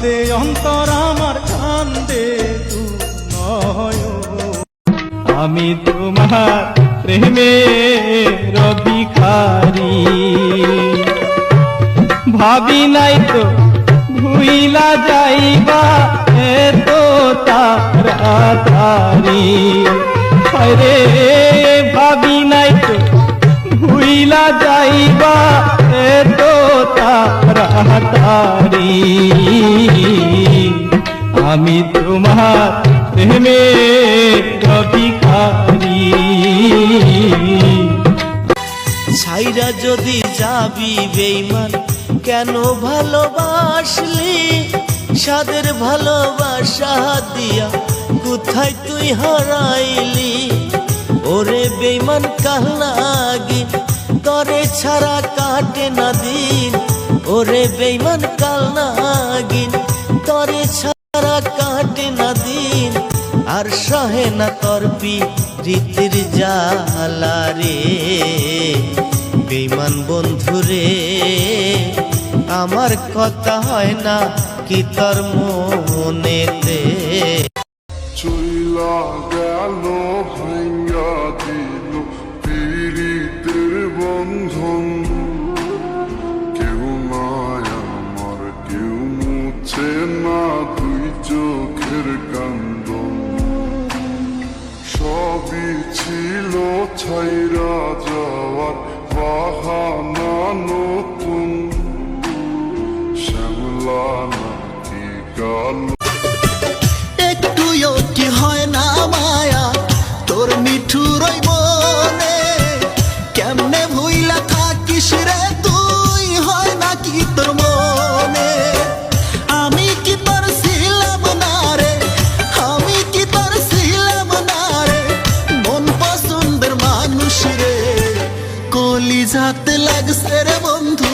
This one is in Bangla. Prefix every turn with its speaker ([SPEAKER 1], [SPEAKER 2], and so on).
[SPEAKER 1] কান্দে অন্তর আমার কান্দে তু নয়। আমি তোমার প্রেমের ভিখারি, ভাবি নাই তো ভুইলা যাইবা এত তাড়াতাড়ি। আরে ভাবি নাই তো ভুইলা যাইবা এত তাড়াতাড়ি। আমি তোমার প্রেমের ভিখারি।
[SPEAKER 2] ছাইরা যদি যাবি বেঈমান কেন ভালোবাসলি, সাদের ভালোবাসা দিয়া কোথায় তুই হারাইলি। ওরে বেঈমান কাল নাগিন তরে ছাড়া কাটে না দিন। ওরে বেঈমান কাল নাগিন তরে ছাড়া কাটে না দিন। আর সহে না তোর প্রীতির জ্বালা রে বেঈমান বন্ধুরে। আমার কথা হয় না কি তোর মনেতে।
[SPEAKER 3] চইলা গেল ভাঙ্গা দিল পীড়িতের বন্ধন। কেউ নাই আমার কেউ মুছে না দুই চোখের কান্দন। সবই ছিল ছাইরা যাওয়ার বাহানা নতুন। শ্যামলা নাকি কালো
[SPEAKER 4] একটুও কি হয় না মায়া তোর মিঠুর মনে। কেমনে ভুইলা থাকিস রে তুই, হয় না কি তোর মনে। আমি কি তোর ছিলাম না রে, আমি কি তোর ছিলাম না রে। মন পছন্দের মানুষ রে কলিজাতে লাগছে রে বন্ধু।